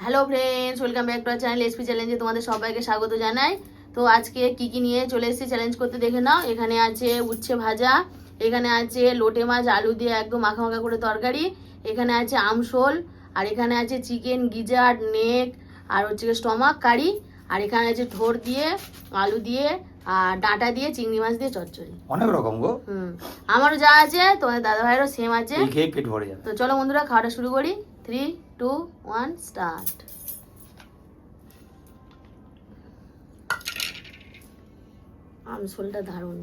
Hello friends, welcome back to our channel SP চ্যালেঞ্জে তোমাদের সবাইকে স্বাগত জানাই। তো আজকে কি নিয়ে চলে এসেছি চ্যালেঞ্জ করতে দেখে নাও। এখানে আছে উচ্ছে ভাজা, এখানে আছে লোটে মাছ আলু দিয়ে একদম মাখা মাখা করে তরকারি, এখানে আছে আমশোল, আর এখানে আছে চিকেন গিজার নেক, আর হচ্ছে স্টমাক কারি, আর এখানে আছে থোর দিয়ে আলু দিয়ে আর ডাঁটা দিয়ে চিংড়ি মাছ দিয়ে চচ্চড়ি। অনেক রকম গো। আমারও যা আছে তোমাদের দাদা ভাইয়েরও সেম আছে। খেয়ে পেট ভরে যাবে। তো চলো বন্ধুরা, খাওয়াটা শুরু করি। 3, 2, 1 স্টার্ট। আমসলটা দারুণ।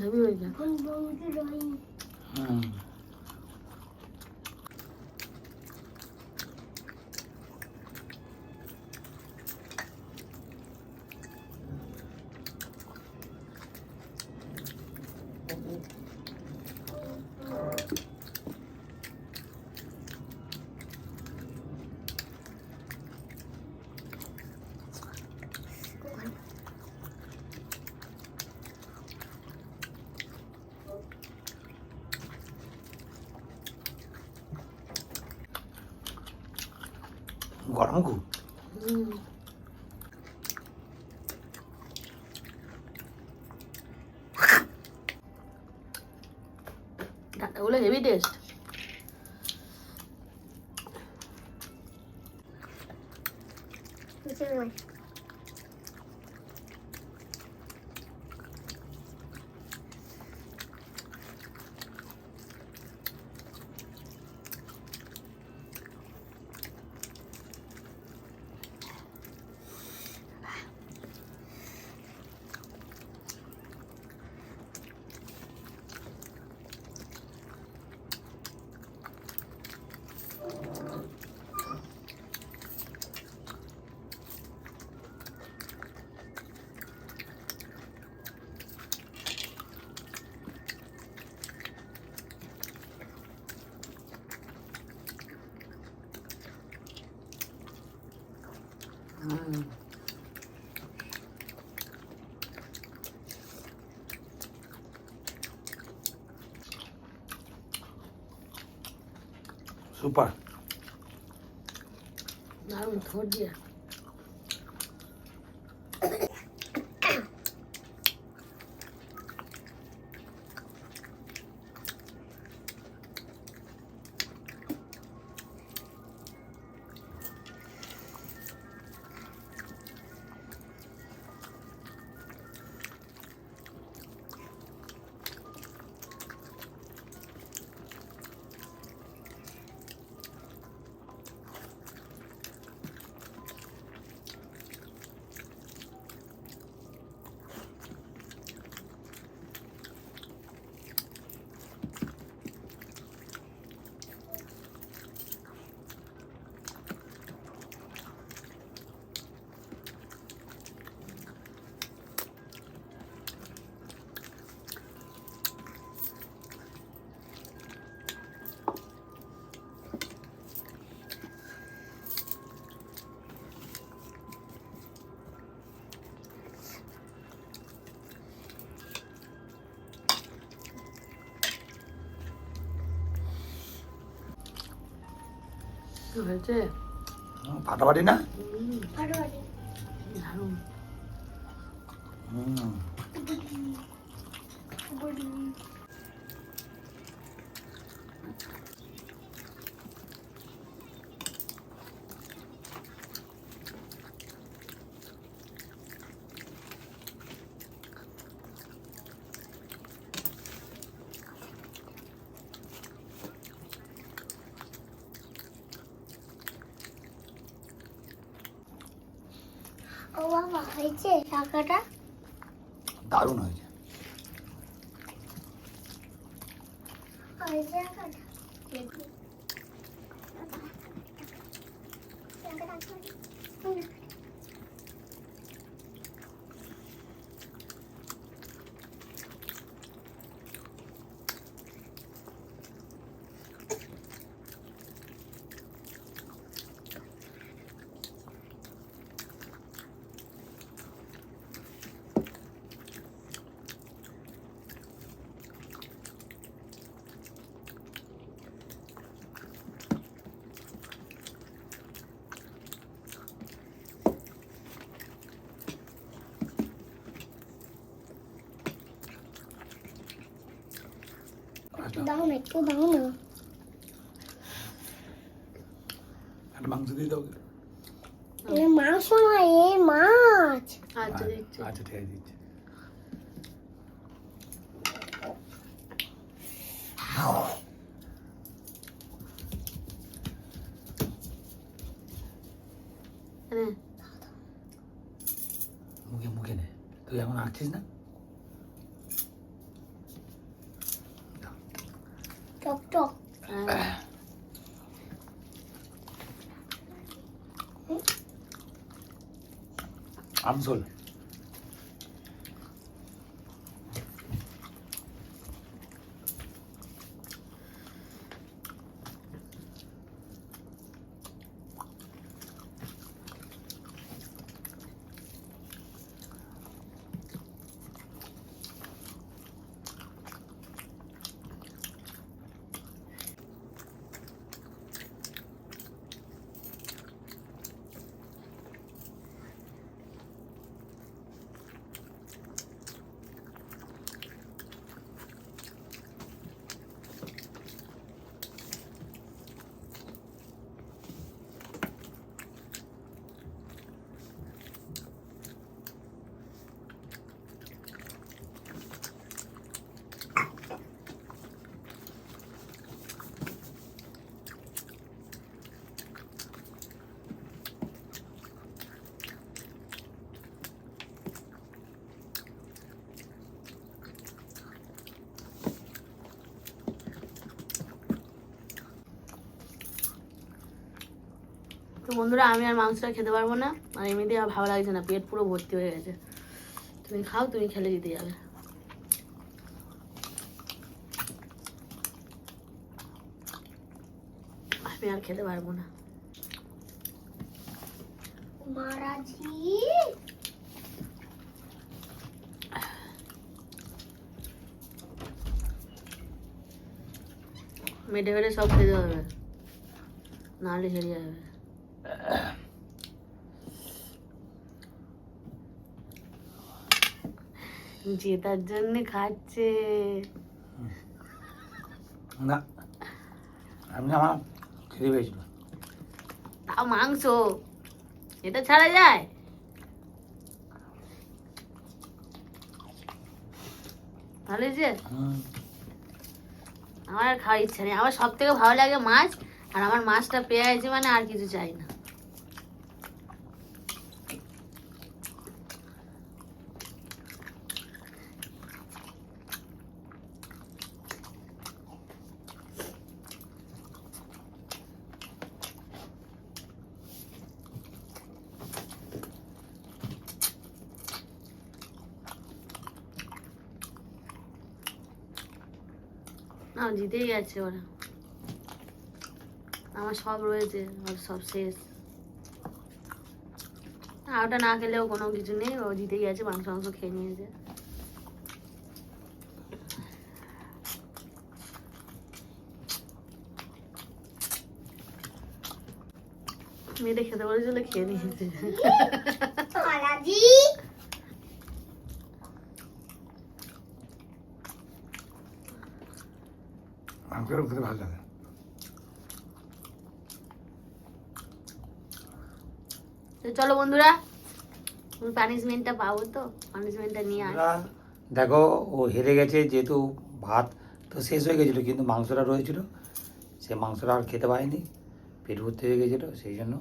হেভি হয়ে যায়। গরম খুব। ডাটাগুলো হেভি টেস্ট। সুপার। দারুণ থোর দিয়ে। হয়েছে ফাটাফাটি না? দারুণ। ও বাবা হয়েছে টাকাটা দারুণ হয়েছে। হয়েছে টাকাটা দাও না একটু দাও না একটা মাংস দিয়ে দাও। এ মাংস না এ মাছ আচ্ছা দিচ্ছি। আচ্ছা ঠিক আছে দিচ্ছি। নে। মুখে মুখে নে, তুই এখন আসছিস না? টক টক হ্যাঁ। আমসল তো বন্ধুরা আমি আর মাংসটা খেতে পারবো না, আর এমনিতে আর ভালো লাগছে না, পেট পুরো ভর্তি হয়ে গেছে। তুমি খাও, তুমি খেলে দিতে যাবে। আমি আর খেতে পারবো না। মারাজি মেটে ফেটে সব খেতে হবে, নাহলে হেরে যাবে। জেতার জন্য খাচ্ছে। না, আমি আমার খিদে পেয়েছিল। তাও মাংস, এটা ছাড়া যায়? ভালো হয়েছে? আমার আর খাওয়ার ইচ্ছা নেই। আমার সব থেকে ভালো লাগে মাছ, আর আমার মাছটা পেয়ে আছে মানে আর কিছু চাই না। না, জিতেই গেছে ওরা। আমার সব রয়েছে, ওর সব শেষ। আর ওটা না খেলেও কোনো কিছু নেই, ও জিতেই গেছে, মাংস মাংস খেয়ে নিয়েছে। মেয়েটা খেতে বলেছিল, খেয়ে নিয়েছে। মারাজি মাংসের খেতে ভালো লাগে। তো চলো বন্ধুরা, পানিশমেন্টটা পাবো তো, পানিশমেন্টটা নিয়ে আস। বন্ধুরা, দেখো ও হেরে গেছে, যেহেতু ভাত তো শেষ হয়ে গেছিলো, কিন্তু মাংসটা রয়েছিল, সে মাংসটা আর খেতে পারেনি, পেট ভর্তি হয়ে গেছিলো, সেই জন্য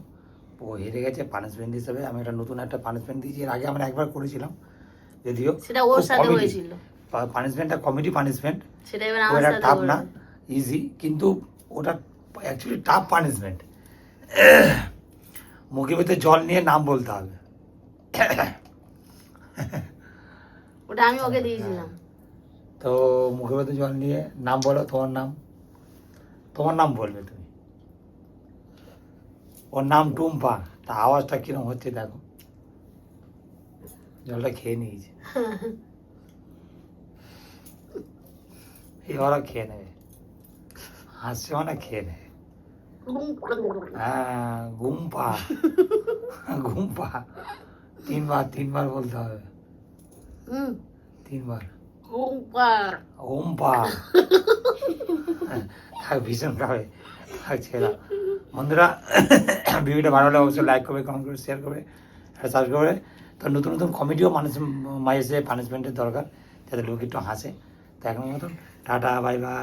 ও হেরে গেছে পানিশমেন্ট হিসেবে আমি নতুন একটা পানিশমেন্ট দিয়েছি। এর আগে আমরা একবার করেছিলাম, যদিও সেটা ওর সাথে হয়েছিল। পানিশমেন্টটা কমেডি পানিশমেন্ট, সেটা এবার আমার ওটা সাথে টাফ না, করবে। ইজি, কিন্তু ওটা অ্যাকচুয়ালি টাফ পানিশমেন্ট। মুখের ভিতরে জল নিয়ে নাম বলতে হবে। ওটা আমি ওকে দিয়েছিলাম। তো মুখের ভিতরে জল নিয়ে নাম বলো, তোমার নাম বলবে তুমি। ওর নাম টুম্পা। তা আওয়াজটা কিরকম হচ্ছে দেখো, জলটা খেয়ে নিয়েছে, এবারও খেয়ে নেবে, হাসছে মানে খেয়ে নেবে। হ্যাঁ, গুম্পা, গুম্পা, তিনবার বলতে হবে, হুম, 3 বার। গুম্পা। ওম্পা। থাক, ভীষণ খাবে, থাক, ছেড়ে দাও। বন্ধুরা, ভিডিওটা ভালো হলে অবশ্যই লাইক করবে, কমেন্ট করবে, শেয়ার করবে, আর সাবস্ক্রাইব করবে। তো নতুন নতুন কমেডিও মানুষ মাঝে পানিশমেন্টের দরকার, যাতে লোক একটু হাসে। তো এখন মতন টাটা, বাই বাই।